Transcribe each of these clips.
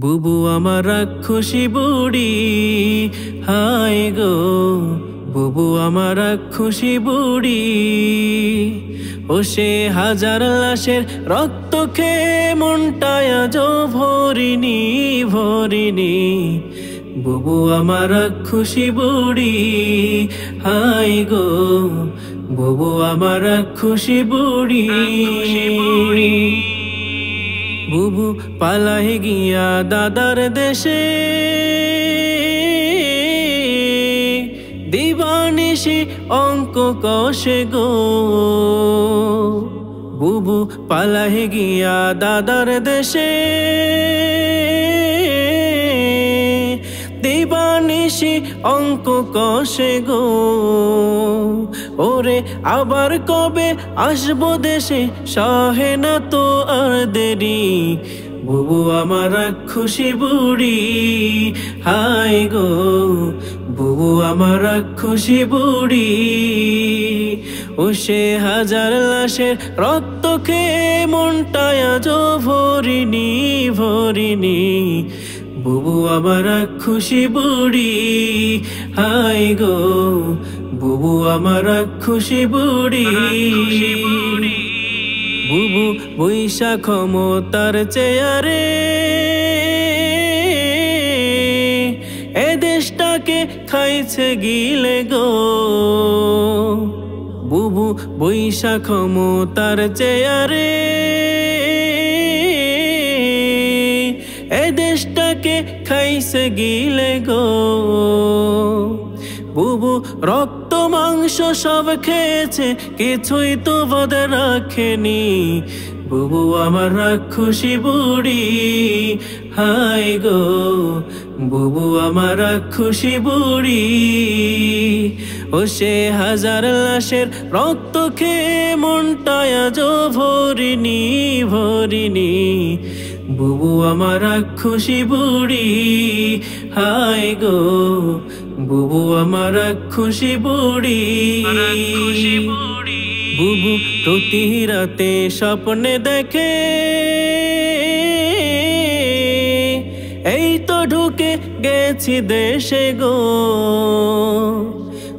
বুবু আমার রাক্ষসী বুড়ি, হায় গো বুবু আমার রাক্ষসী বুড়ি। ও সে হাজার লাশের রক্ত খেয়ে মনটায় আজও ভরিনি ভরিনি। বুবু আমার রাক্ষসী বুড়ি, হায় গো বুবু আমার রাক্ষসী বুড়ি। বুবু পালায় গিয়া দাদার দেশে, দিবানিশি অঙ্ক কষে গো। বুবু পালায় গিয়া দাদার দেশে, দিবানিশি অঙ্ক কষে গো। ওরে আবার কবে আসবো দেশে, সহে না তো আর দেরি। বুবু আমার রাক্ষসী বুড়ি, হায় গো বুবু আমার রাক্ষসী বুড়ি। ও সে হাজার লাশের রক্ত খেয়ে মনটায় আজও ভরিনি ভরিনি। বুবু আমার রাক্ষসী বুড়ি, হায় গো বুবু আমার রাক্ষসী বুড়ি। বুবু বৈশা ক্ষমতার চেয়ারে, এ দেশটাকে খাইছে গিলে গো। বুবু বৈশা ক্ষমতার চেয়ারে, এ দেশটাকে খাইছে গিলে গো। বুবু রক্ত মাংস সব খেয়েছে, কিছুই তো বাদ রাখেনি। বুবু আমার রাক্ষসী বুড়ি, হায় গো বুবু আমার রাক্ষসী বুড়ি। ও সে হাজার লাশের রক্ত খেয়ে মনটায় আজও ভরিনি ভরিনি। বুবু আমার রাক্ষসী বুড়ি, হায় গো বুবু আমার রাক্ষসী বুড়ি। বুবু প্রতি রাতে স্বপ্নে দেখে, এই তো ঢুকে গেছি দেশে গো।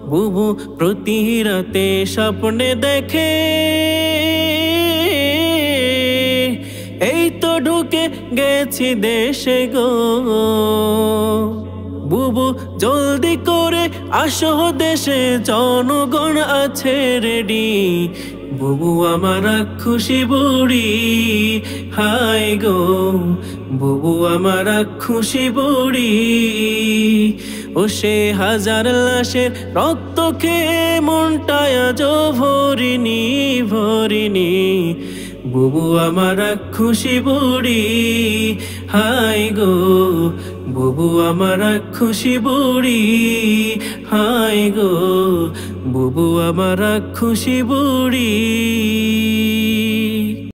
বুবু প্রতি রাতে স্বপ্নে দেখে, এই তো ঢুকে গেছি দেশে গো। বুবু জলদি করে আসো দেশে, জনগণ আছে রেডি। বুবু আমার রাক্ষসী বুড়ি, হায় গো বুবু আমার রাক্ষসী বুড়ি। ও সে হাজার লাশের রক্ত খেয়ে মনটায় আজও ভরিনি ভরিনি। বুবু আমার রাক্ষসী বুড়ি, হায় গো বুবু আমার রাক্ষসী বুড়ি, হায় গো বুবু আমার রাক্ষসী বুড়ি।